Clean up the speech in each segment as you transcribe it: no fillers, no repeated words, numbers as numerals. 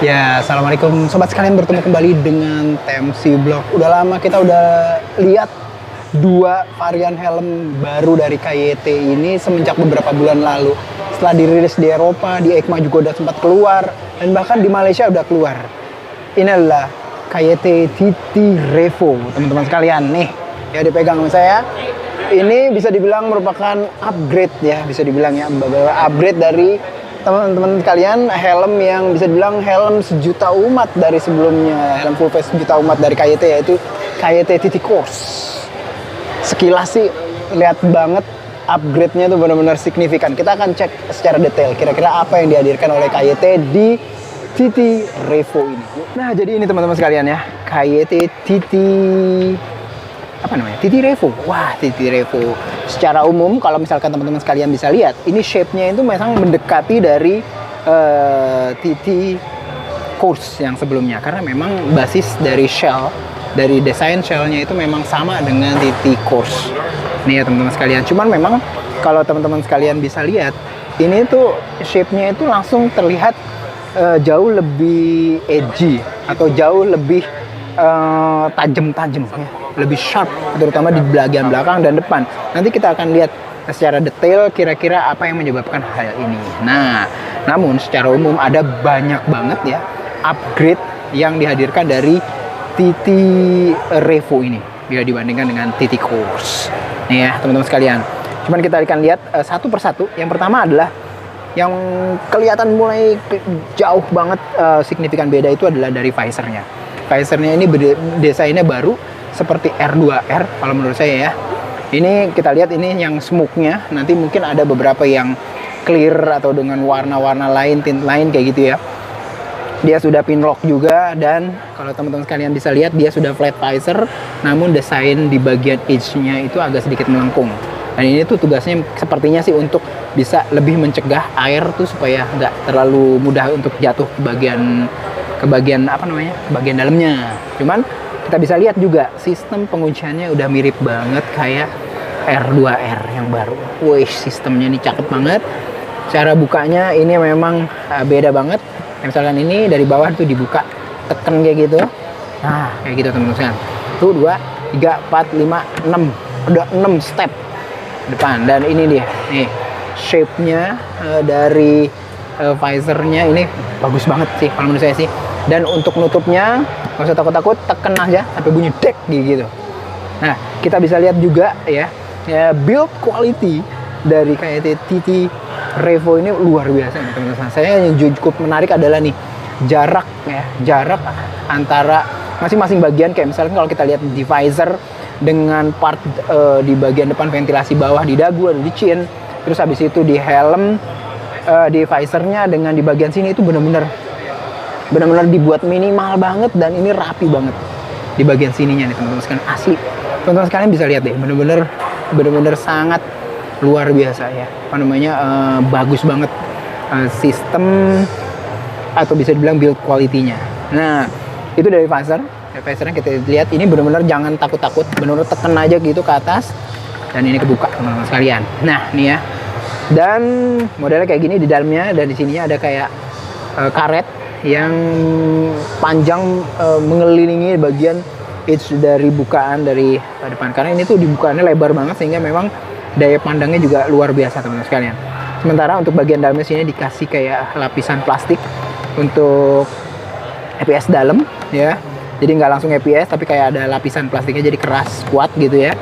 Ya, assalamualaikum sobat sekalian, bertemu kembali dengan TMC Blog. Udah lama kita udah lihat dua varian helm baru dari KYT ini semenjak beberapa bulan lalu. Setelah dirilis di Eropa, di EICMA juga udah sempat keluar, dan bahkan di Malaysia udah keluar. Ini adalah KYT TT Revo, teman-teman sekalian. Nih, ya dipegang sama saya. Ini bisa dibilang merupakan upgrade ya, bisa dibilang ya, upgrade dari teman-teman sekalian, helm yang bisa dibilang helm sejuta umat dari sebelumnya, helm full face sejuta umat dari KYT, yaitu KYT TT Course. Sekilas sih lihat banget upgrade-nya tuh benar-benar signifikan. Kita akan cek secara detail kira-kira apa yang dihadirkan oleh KYT di TT Revo ini. Nah, jadi ini teman-teman sekalian ya, KYT TT TT Revo. Wah, TT Revo. Secara umum kalau misalkan teman-teman sekalian bisa lihat, ini shape-nya itu memang mendekati dari TT Course yang sebelumnya, karena memang basis dari shell, dari desain shell-nya itu memang sama dengan TT Course. Nih ya teman-teman sekalian. Cuman memang kalau teman-teman sekalian bisa lihat, ini tuh shape-nya itu langsung terlihat jauh lebih edgy atau jauh lebih tajam-tajam ya, lebih sharp, terutama di bagian belakang dan depan. Nanti kita akan lihat secara detail kira-kira apa yang menyebabkan hal ini. Nah, namun secara umum ada banyak banget ya upgrade yang dihadirkan dari TT Revo ini bila dibandingkan dengan TT Course. Nih ya teman-teman sekalian. Cuman kita akan lihat satu persatu. Yang pertama adalah yang kelihatan mulai jauh banget signifikan beda itu adalah dari visornya. Visornya ini desainnya baru seperti R2R kalau menurut saya ya. Ini kita lihat ini yang smoke-nya, nanti mungkin ada beberapa yang clear atau dengan warna-warna lain, tint lain kayak gitu ya. Dia sudah pin lock juga, dan kalau teman-teman sekalian bisa lihat dia sudah flat visor, namun desain di bagian edge-nya itu agak sedikit melengkung. Dan ini tuh tugasnya sepertinya sih untuk bisa lebih mencegah air tuh supaya nggak terlalu mudah untuk jatuh ke bagian bagian dalamnya. Cuman kita bisa lihat juga sistem pengunciannya udah mirip banget kayak R2R yang baru. Wih, sistemnya ini cakep banget. Cara bukanya ini memang beda banget. Misalkan ini dari bawah tuh dibuka, tekan kayak gitu. Nah, kayak gitu teman-teman. Tuh 2, 3, 4, 5, 6. Udah 6 step depan. Dan ini dia. Nih, shape-nya dari visornya ini bagus banget sih kalau menurut saya sih. Dan untuk nutupnya nggak usah takut-takut, tekan aja sampai bunyi dek gitu. Nah, kita bisa lihat juga ya build quality dari KYT TT Revo ini luar biasa nih teman-teman. Saya yang cukup menarik adalah nih jarak antara masing-masing bagian. Kayak misalnya kalau kita lihat di visor dengan part di bagian depan ventilasi bawah di dagu atau di chin, terus habis itu di helm di visornya dengan di bagian sini itu benar-benar dibuat minimal banget, dan ini rapi banget di bagian sininya nih teman-teman sekalian. Asli teman-teman sekalian bisa lihat deh, benar-benar sangat luar biasa ya, bagus banget sistem atau bisa dibilang build quality-nya. Nah, itu dari visornya kita lihat ini benar-benar jangan takut-takut, benar-benar tekan aja gitu ke atas, dan ini kebuka teman-teman sekalian. Nah, nih ya. Dan modelnya kayak gini di dalamnya, dan di sininya ada kayak karet yang panjang mengelilingi bagian edge dari bukaan dari depan. Karena ini tuh dibukaannya lebar banget sehingga memang daya pandangnya juga luar biasa teman-teman sekalian. Sementara untuk bagian dalamnya sini dikasih kayak lapisan plastik untuk EPS dalam ya. Jadi nggak langsung EPS tapi kayak ada lapisan plastiknya, jadi keras kuat gitu ya.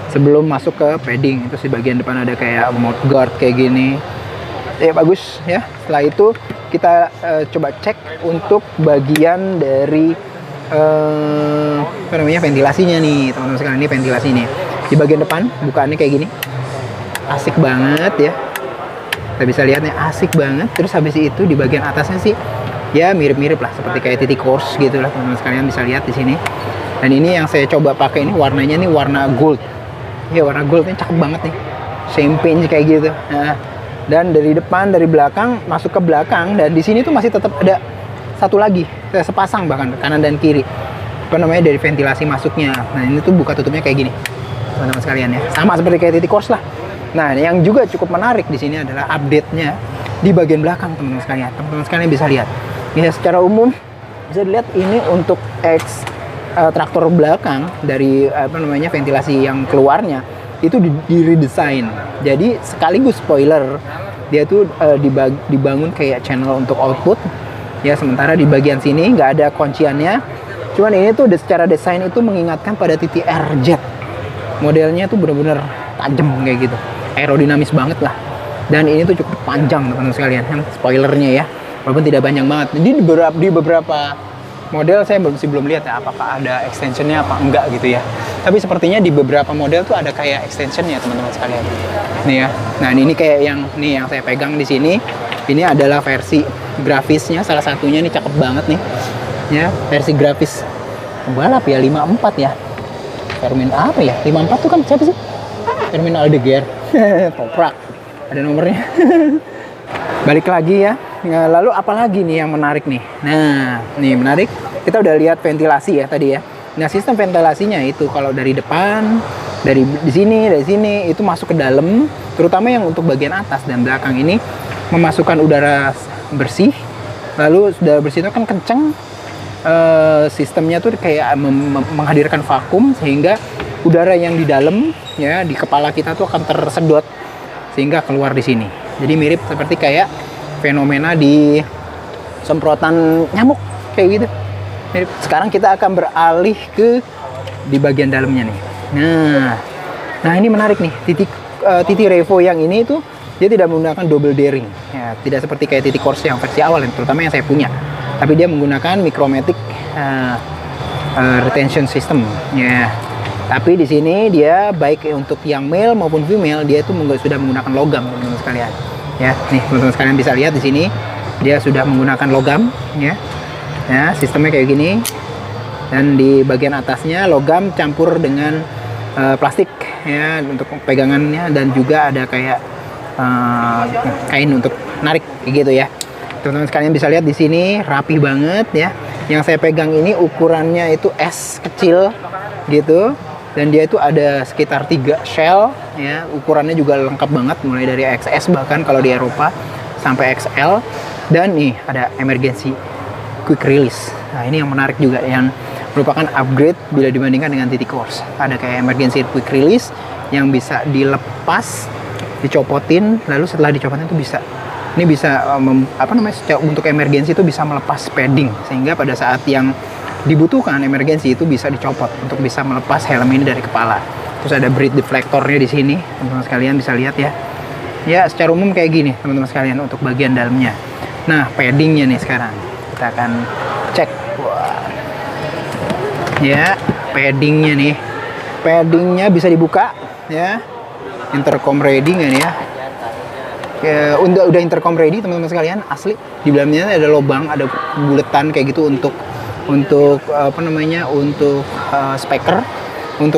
Sebelum masuk ke padding, itu di bagian depan ada kayak mouth guard kayak gini. Ya bagus ya. Setelah itu kita coba cek untuk bagian dari ventilasinya nih teman-teman sekalian. Ini ventilasi nih di bagian depan, bukaannya kayak gini, asik banget ya. Kita bisa lihat nih, asik banget. Terus habis itu di bagian atasnya sih ya mirip-mirip lah seperti kayak TT Course gitu lah, teman-teman sekalian bisa lihat di sini. Dan ini yang saya coba pakai ini warnanya nih warna gold. Ya warna goldnya cakep banget nih, champagne kayak gitu. Nah, dan dari depan, dari belakang, masuk ke belakang, dan di sini tuh masih tetap ada satu lagi, sepasang bahkan kanan dan kiri. Dari ventilasi masuknya. Nah, ini tuh buka tutupnya kayak gini, teman-teman sekalian ya. Sama seperti kayak TT Course lah. Nah, yang juga cukup menarik di sini adalah update-nya di bagian belakang, teman-teman sekalian. Teman-teman sekalian bisa lihat. Ya secara umum bisa dilihat ini untuk traktor belakang dari ventilasi yang keluarnya itu diredesain. Jadi sekaligus spoiler, dia tuh dibangun kayak channel untuk output. Ya sementara di bagian sini nggak ada kunciannya. Cuman ini tuh secara desain itu mengingatkan pada TTR Jet. Modelnya tuh bener-bener tajam kayak gitu, aerodinamis banget lah. Dan ini tuh cukup panjang teman-teman sekalian, yang spoilernya ya, walaupun tidak panjang banget. Di beberapa model saya masih belum lihat ya apakah ada extensionnya apa enggak gitu ya. Tapi sepertinya di beberapa model tuh ada kayak extensionnya teman-teman sekalian. Nih ya. Nah ini kayak yang saya pegang di sini. Ini adalah versi grafisnya, salah satunya nih cakep banget nih. Ya versi grafis pembalap ya 54 ya. Fermin apa ya? 54 tuh kan siapa sih? Fermin Aldeguer. Toprak. Ada nomornya. Balik lagi ya. Nah, lalu apa lagi nih yang menarik nih? Nah, nih menarik. Kita udah lihat ventilasi ya tadi ya. Nah, sistem ventilasinya itu kalau dari depan, dari sini itu masuk ke dalam, terutama yang untuk bagian atas dan belakang ini memasukkan udara bersih. Lalu udara bersih itu kan kenceng. Sistemnya tuh kayak menghadirkan vakum sehingga udara yang di dalam ya di kepala kita tuh akan tersedot sehingga keluar di sini. Jadi mirip seperti kayak fenomena di semprotan nyamuk kayak gitu. Mirip. Sekarang kita akan beralih ke di bagian dalamnya nih. Nah ini menarik nih. Titi Revo yang ini tuh dia tidak menggunakan double daring. Ya, tidak seperti kayak Titi Corse yang versi awal, terutama yang saya punya. Tapi dia menggunakan Micromatic retention system. Ya. Tapi di sini dia baik untuk yang male maupun female dia itu sudah menggunakan logam teman-teman sekalian. Ya, nih teman-teman sekalian bisa lihat di sini dia sudah menggunakan logam. Ya, sistemnya kayak gini. Dan di bagian atasnya logam campur dengan plastik ya untuk pegangannya dan juga ada kayak kain untuk narik kayak gitu ya. Teman-teman sekalian bisa lihat di sini rapi banget ya. Yang saya pegang ini ukurannya itu S kecil gitu. Dan dia itu ada sekitar 3 shell ya. Ukurannya juga lengkap banget mulai dari XS bahkan kalau di Eropa sampai XL. Dan nih ada emergency quick release. Nah, ini yang menarik juga yang merupakan upgrade bila dibandingkan dengan Titi Corse. Ada kayak emergency quick release yang bisa dilepas, dicopotin, lalu setelah dicopotin itu bisa untuk emergency itu bisa melepas padding sehingga pada saat yang dibutuhkan emergency itu bisa dicopot untuk bisa melepas helm ini dari kepala. Terus ada breath deflectornya di sini, teman-teman sekalian bisa lihat ya. Ya, secara umum kayak gini, teman-teman sekalian untuk bagian dalamnya. Nah, paddingnya nih sekarang kita akan cek. Wah. Ya, paddingnya nih. Paddingnya bisa dibuka, ya. Intercom ready nggak nih ya? Ya, udah intercom ready teman-teman sekalian, asli. Di dalamnya ada lubang, ada buletan kayak gitu untuk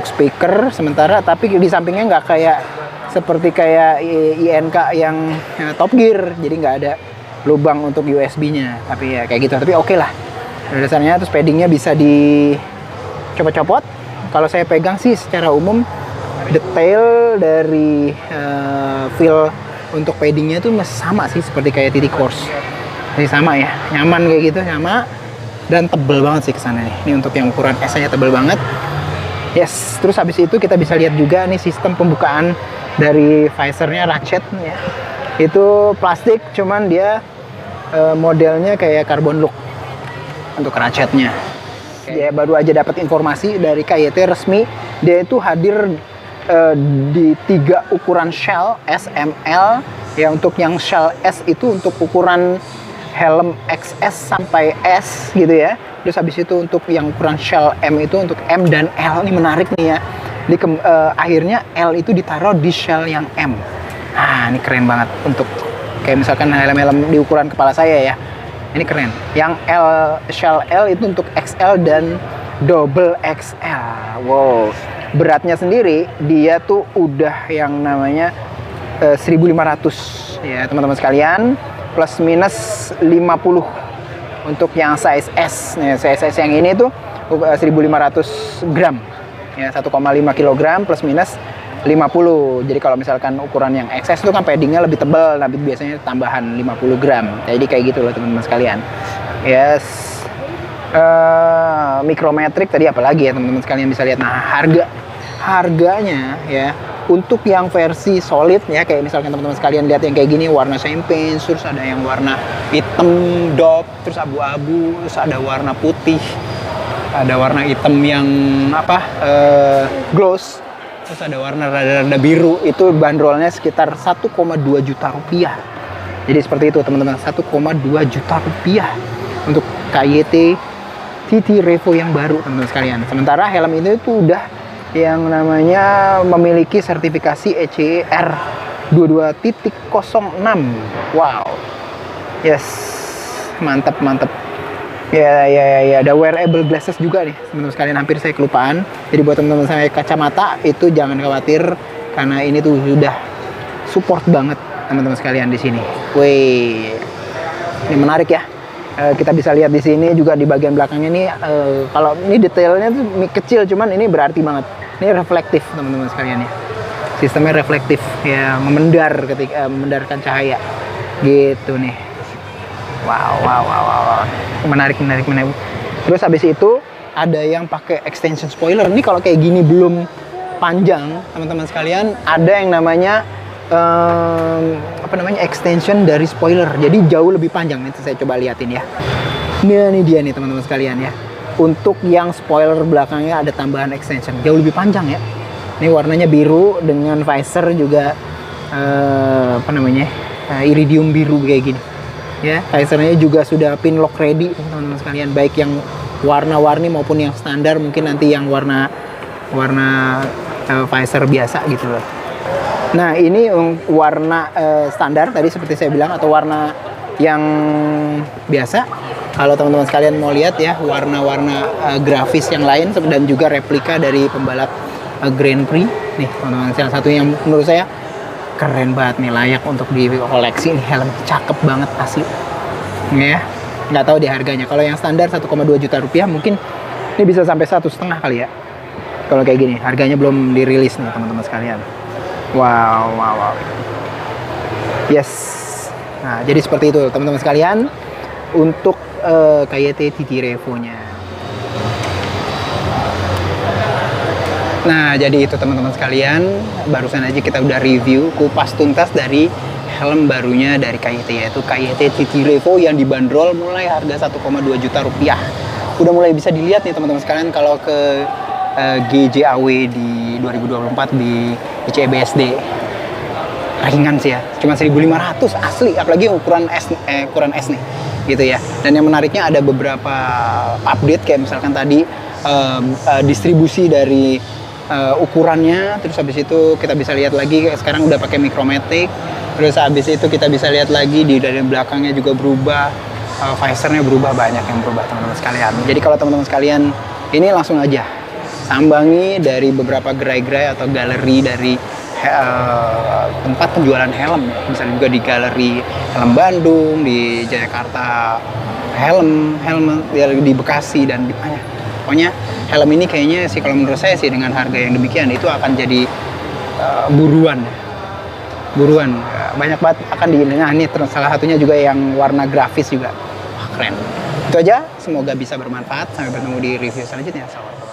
speaker sementara, tapi di sampingnya nggak kayak seperti kayak INK yang Top Gear, jadi nggak ada lubang untuk USB-nya, tapi ya kayak gitu. Tapi oke lah dasarnya. Terus paddingnya bisa dicopot-copot. Kalau saya pegang sih secara umum detail dari feel untuk paddingnya tuh sama sih seperti kayak Titi Corse. Jadi sama ya, nyaman kayak gitu, sama. Dan tebel banget sih kesana nih. Ini untuk yang ukuran S-nya tebel banget. Yes, terus habis itu kita bisa lihat juga nih sistem pembukaan dari visornya ratchet ya. Itu plastik, cuman dia modelnya kayak carbon look untuk ratchetnya. Dia baru aja dapat informasi dari KYT resmi, dia itu hadir di 3 ukuran shell S, M, L. Ya, untuk yang shell S itu untuk ukuran helm XS sampai S gitu ya. Terus habis itu untuk yang ukuran shell M itu untuk M dan L. Ini menarik nih ya. Akhirnya L itu ditaruh di shell yang M. Ini keren banget untuk kayak misalkan helm-helm di ukuran kepala saya ya. Ini keren. Yang shell L itu untuk XL dan double XL. Wow. Beratnya sendiri dia tuh udah yang namanya 1.500 ya teman-teman sekalian, plus minus 50 untuk yang size S. Nah, size S yang ini tuh 1.500 gram ya, 1,5 kg plus minus 50. Jadi kalau misalkan ukuran yang XS itu kan paddingnya lebih tebal, tapi biasanya tambahan 50 gram. Jadi kayak gitu loh teman-teman sekalian. Yes. Mikrometrik tadi apalagi ya teman-teman sekalian bisa lihat. Nah, harganya ya untuk yang versi solid ya, kayak misalkan teman-teman sekalian lihat yang kayak gini warna champagne, terus ada yang warna hitam dope, terus abu-abu, terus ada warna putih, ada warna hitam yang gloss, terus ada warna rada-rada biru. Itu bandrolnya sekitar 1,2 juta rupiah. Jadi seperti itu teman-teman, 1,2 juta rupiah untuk KYT TT Revo yang baru teman-teman sekalian. Sementara helm ini tuh udah yang namanya memiliki sertifikasi ECR 22.06. Wow. Yes. Mantap. Ya, ada wearable glasses juga nih teman-teman sekalian, hampir saya kelupaan. Jadi buat teman-teman saya kacamata itu jangan khawatir karena ini tuh sudah support banget teman-teman sekalian di sini. Wih. Ini menarik ya. Kita bisa lihat di sini juga di bagian belakangnya nih, kalau ini detailnya tuh kecil, cuman ini berarti banget. Ini reflektif teman-teman sekalian ya. Sistemnya reflektif ya, memendarkan cahaya gitu nih. Wow. Menarik. Terus habis itu ada yang pakai extension spoiler. Ini kalau kayak gini belum panjang teman-teman sekalian, ada yang namanya extension dari spoiler, jadi jauh lebih panjang. Nanti saya coba liatin ya. Ini dia nih teman-teman sekalian ya. Untuk yang spoiler belakangnya ada tambahan extension, jauh lebih panjang ya. Ini warnanya biru dengan visor juga iridium biru kayak gini ya. Visornya juga sudah pin lock ready teman-teman sekalian, baik yang warna-warni maupun yang standar. Mungkin nanti yang warna visor biasa gitu loh. Nah, ini warna standar tadi seperti saya bilang, atau warna yang biasa. Kalau teman-teman sekalian mau lihat ya, warna-warna grafis yang lain dan juga replika dari pembalap Grand Prix. Nih, teman-teman, salah satu yang menurut saya keren banget nih, layak untuk dikoleksi. Ini helm cakep banget asli. Ya, nggak tahu di harganya. Kalau yang standar 1,2 juta rupiah, mungkin ini bisa sampai 1,5 kali ya. Kalau kayak gini, harganya belum dirilis nih teman-teman sekalian. Wow. Yes. Nah, jadi seperti itu teman-teman sekalian untuk KYT TT Revo-nya. Nah, jadi itu teman-teman sekalian, barusan aja kita udah review kupas tuntas dari helm barunya dari KYT, yaitu KYT TT Revo yang dibanderol mulai harga 1,2 juta rupiah. Udah mulai bisa dilihat nih teman-teman sekalian kalau ke GJAW di 2024 di ICBSD. Ringan sih ya, cuma 1.500 asli, apalagi ukuran S nih gitu ya. Dan yang menariknya ada beberapa update, kayak misalkan tadi distribusi dari ukurannya. Terus habis itu kita bisa lihat lagi sekarang udah pakai mikrometrik. Terus habis itu kita bisa lihat lagi dari belakangnya juga berubah, visornya berubah, banyak yang berubah teman-teman sekalian. Jadi kalau teman-teman sekalian ini langsung aja sambangi dari beberapa gerai-gerai atau galeri dari tempat penjualan helm. Misalnya juga di galeri helm Bandung, di Jakarta helm di Bekasi, dan di mana. Pokoknya helm ini kayaknya sih kalau menurut saya sih dengan harga yang demikian itu akan jadi buruan. Banyak banget akan nah ini salah satunya juga yang warna grafis juga. Wah, keren. Itu aja, semoga bisa bermanfaat. Sampai bertemu di review selanjutnya. Salam.